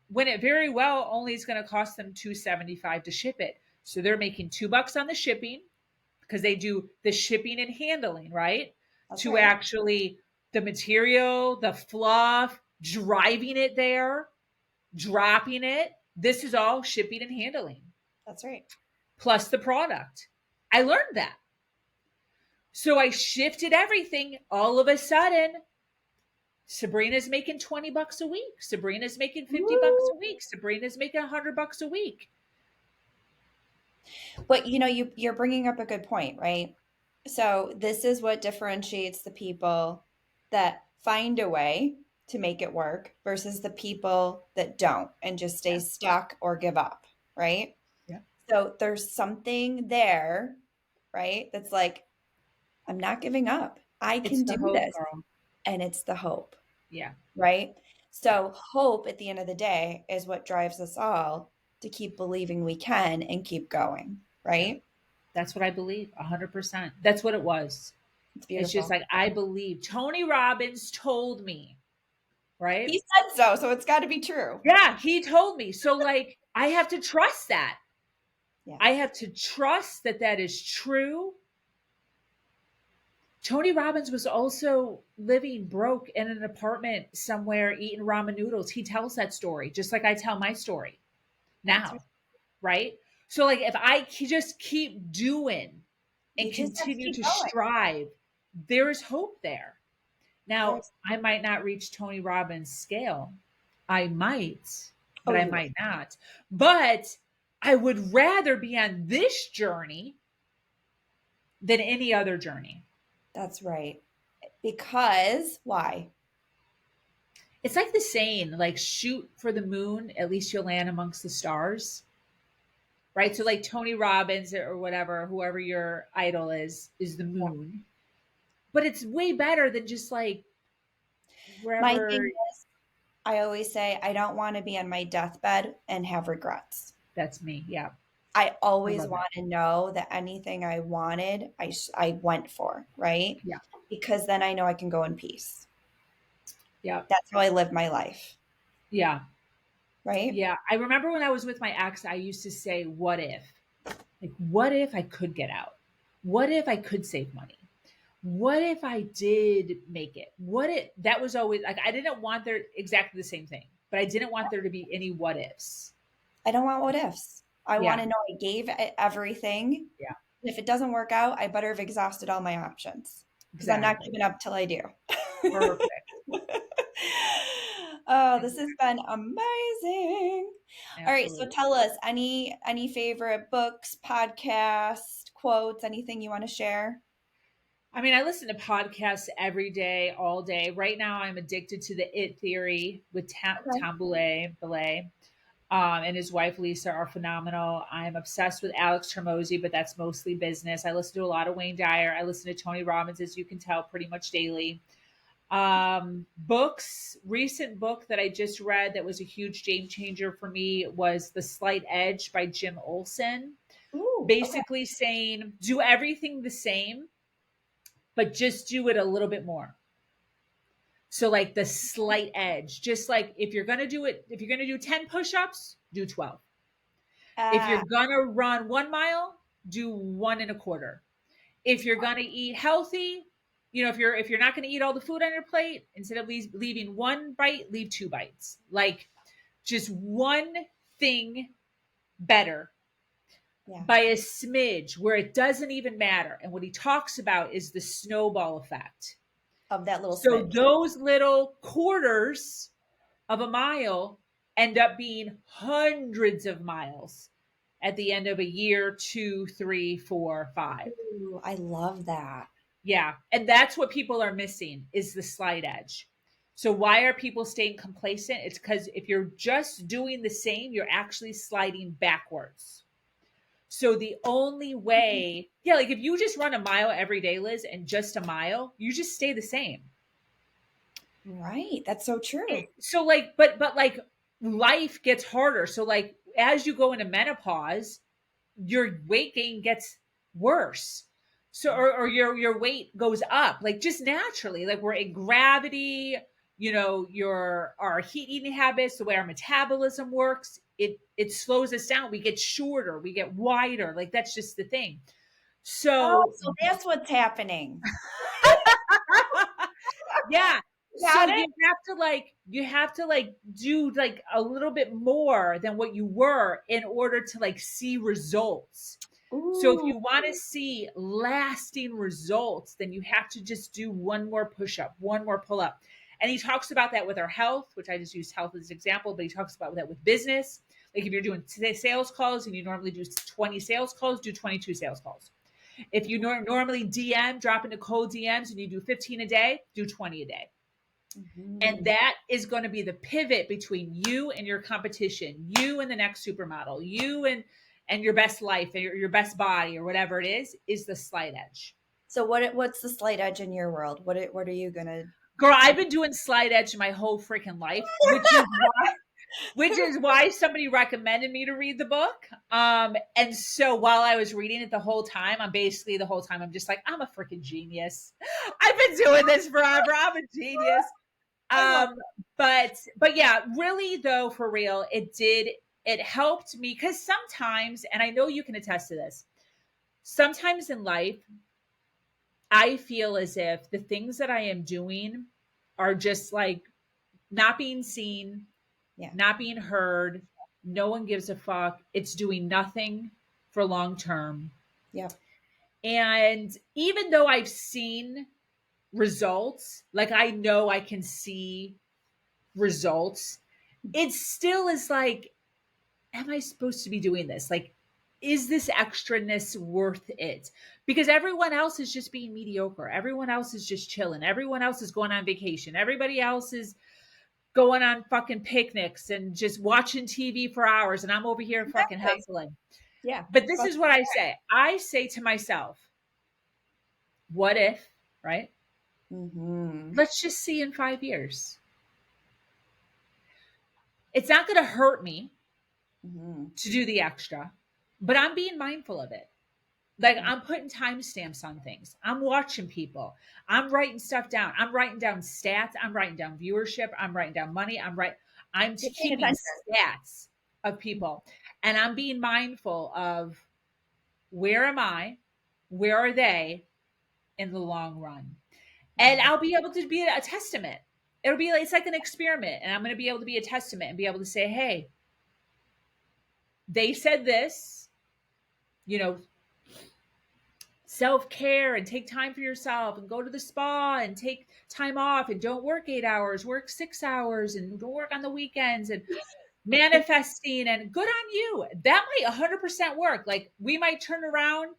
when it very well only is going to cost them $2.75 to ship it. So they're making $2 on the shipping because they do the shipping and handling, right? That's To right. actually the material, the fluff, driving it there, dropping it. This is all shipping and handling, That's right. plus the product. I learned that. So I shifted everything. All of a sudden, Sabrina's making $20 a week. Sabrina's making $50 Woo. a week. Sabrina's making $100 a week. But you're bringing up a good point, right? So this is what differentiates the people that find a way to make it work versus the people that don't and just stay Yeah. stuck or give up, right? Yeah. So there's something there, right? That's like, I'm not giving up. I It's can the do hope, this. girl. And it's the hope, Yeah. right? Yeah. So hope at the end of the day is what drives us all to keep believing we can and keep going, Yeah. right? That's what I believe. 100%. That's what it was. It's It's just beautiful. like, I believe. Tony Robbins told me, right? He said so, so it's got to be true. Yeah, he told me. So, like, I have to trust that. I Yes. have to trust that that is true. Tony Robbins was also living broke in an apartment somewhere eating ramen noodles. He tells that story, just like I tell my story That's right. now, right? So, like, if I just keep doing and You just have to continue keep to going. strive, there's hope there. Now, There's I might not reach Tony Robbins' scale. I might, but Oh, I you will. might not. But I would rather be on this journey than any other journey. That's right. Because why? It's like the saying, like, shoot for the moon, at least you'll land amongst the stars. Right. So, Yes. like, Tony Robbins or whatever, whoever your idol is the Yeah. moon. But it's way better than just like My wherever. thing is, I always say I don't want to be on my deathbed and have regrets. That's me. Yeah. I I always love it. want to know that anything I wanted, I went for, right? Yeah. Because then I know I can go in peace. Yeah. That's how I live my life, Yeah. right? Yeah. I remember when I was with my ex, I used to say, what if? Like, what if I could get out? What if I could save money? What if I did make it? What if that was always like, I didn't want there exactly the same thing, but I didn't want there to be any what ifs. I don't want what ifs. I want Yeah. to know I gave everything. Yeah. And if it doesn't work out, I better have exhausted all my options because I'm not Exactly. giving up till I do. Perfect. Oh, this has been amazing. All right, so Absolutely. tell us any favorite books, podcasts, quotes, anything you want to share? I mean, I listen to podcasts every day, all day. Right now, I'm addicted to the It Theory with Okay. Tom Boulay. And his wife Lisa are phenomenal. I'm obsessed with Alex Hermosi, but that's mostly business. I listen to a lot of Wayne Dyer. I listen to Tony Robbins, as you can tell, pretty much daily. Books, recent book that I just read that was a huge game changer for me was The Slight Edge by Jim Olson. Ooh, okay. Basically saying, do everything the same, but just do it a little bit more. So, like, the slight edge, just like if you're going to do it, if you're going to do 10 push-ups, do 12. If Uh, you're going to run 1 mile, do 1 1/4. If you're going to eat healthy, if you're not going to eat all the food on your plate, instead of leaving one bite, leave 2 bites. Like, just one thing better yeah, by a smidge where it doesn't even matter. And what he talks about is the snowball effect. of that little So smidge. those little quarters of a mile end up being hundreds of miles at the end of a year, 2, 3, 4, 5. Ooh, I love that. Yeah. And that's what people are missing is the slight edge. So why are people staying complacent? It's because if you're just doing the same, you're actually sliding backwards. So the only way, yeah, like if you just run a mile every day, Liz, and just a mile, you just stay the same. Right. That's so true. So like, but like life gets harder. So like as you go into menopause, your weight gain gets worse. So or your weight goes up, like just naturally, like we're in gravity, your our heat eating habits, the way our metabolism works, it slows us down. We get shorter, we get wider. Like that's just the thing. Oh, So so that's what's happening. yeah. So Got it. you have to like do like a little bit more than what you were in order to like see results. So if Ooh. you want to see lasting results, then you have to just do one more push up, one more pull up. And he talks about that with our health, which I just use health as an example, but he talks about that with business. Like if you're doing sales calls and you normally do 20 sales calls, do 22 sales calls. If you normally drop into cold DMs and you do 15 a day, do 20 a day. And Mhm. that is going to be the pivot between you and your competition, you and the next supermodel, you and your best life and your best body or whatever it is the slight edge. So what's the slight edge in your world? What are you gonna Girl, I've been doing slight edge my whole freaking life, which is why somebody recommended me to read the book. And so while I was reading it the whole time, I'm just like, I'm a freaking genius. I've been doing this forever. I'm a genius. I love Um, but yeah, really though, for real, it helped me because sometimes, and I know you can attest to this, sometimes in life, I feel as if the things that I am doing are just like not being seen, yeah. not being heard. No one gives a fuck. It's doing nothing for long term. Yep. And even though I've seen results, like I know I can see results, it still is like, am I supposed to be doing this? Like, is this extraness worth it? Because everyone else is just being mediocre. Everyone else is just chilling. Everyone else is going on vacation. Everybody else is going on fucking picnics and just watching TV for hours. And I'm over here fucking Exactly. hustling. Yeah. But this Fuck. is what I say. I say to myself, what if, right? Mhm. Let's just see in 5 years. It's not going to hurt me Mhm. to do the extra, but I'm being mindful of it. Like I'm putting timestamps on things. I'm watching people. I'm writing stuff down. I'm writing down stats. I'm writing down viewership. I'm writing down money. I'm You're paying keeping attention. stats of people. And I'm being mindful of where am I? Where are they in the long run? And Mhm. I'll be able to be a testament. It'll be like, it's like an experiment. And I'm going to be able to be a testament and be able to say, hey, they said this, you know, self-care and take time for yourself and go to the spa and take time off and don't work 8 hours, work 6 hours and don't work on the weekends and manifesting and good on you. That might 100% work. Like we might turn around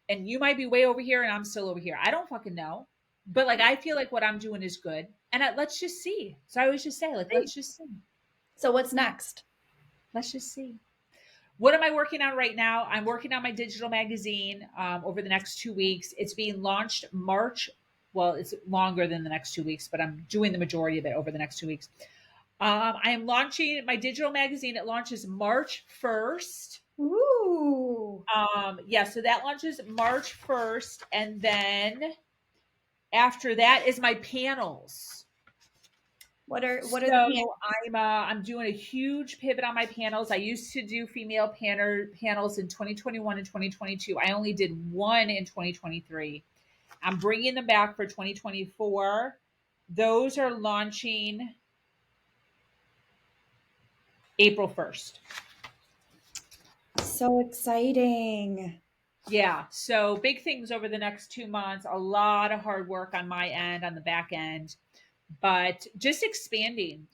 and you might be way over here and I'm still over here. I don't fucking know. But like I feel like what I'm doing is good. And let's just see. So I always just say like Great. let's just see. So what's next? Let's just see. What am I working on right now? I'm working on my digital magazine over the next 2 weeks. It's being launched March. Well, it's longer than the next 2 weeks, but I'm doing the majority of it over the next 2 weeks. I am launching my digital magazine. It launches March 1st. Ooh. Yeah, so that launches March 1st. And then after that is my panels. What are the So I'm doing a huge pivot on my panels. I used to do female panels in 2021 and 2022. I only did one in 2023. I'm bringing them back for 2024. Those are launching April 1st. So exciting. Yeah. So big things over the next 2 months. A lot of hard work on my end, on the back end, but just expanding,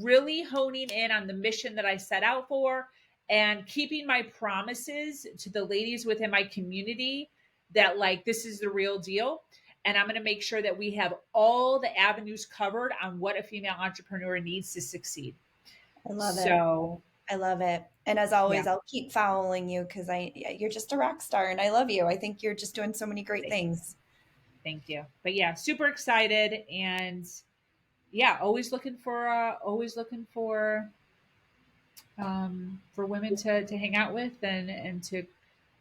really honing in on the mission that I set out for and keeping my promises to the ladies within my community that like this is the real deal. And I'm going to make sure that we have all the avenues covered on what a female entrepreneur needs to succeed. I love it. So, I love it. And as yeah. always, I'll keep following you because you're just a rock star and I love you. I think you're just doing so many great things. Thank you. But yeah, super excited and yeah, always looking for women to hang out with and to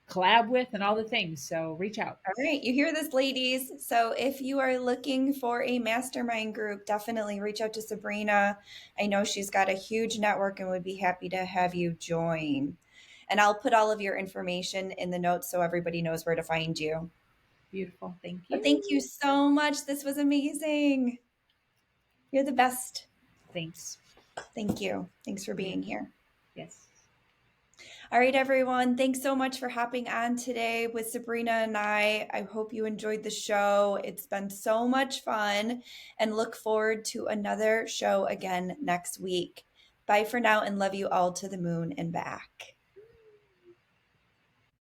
collab with and all the things. So reach out. All right, you hear this, ladies. So if you are looking for a mastermind group, definitely reach out to Sabrina. I know she's got a huge network and would be happy to have you join. And I'll put all of your information in the notes so everybody knows where to find you. Beautiful. Thank But thank you you. so much. This was amazing. You're the best. Thanks. Thank you. Thanks for Yeah. being here. Yes. All right, everyone. Thanks so much for hopping on today with Sabrina and I. I hope you enjoyed the show. It's been so much fun and look forward to another show again next week. Bye for now and love you all to the moon and back.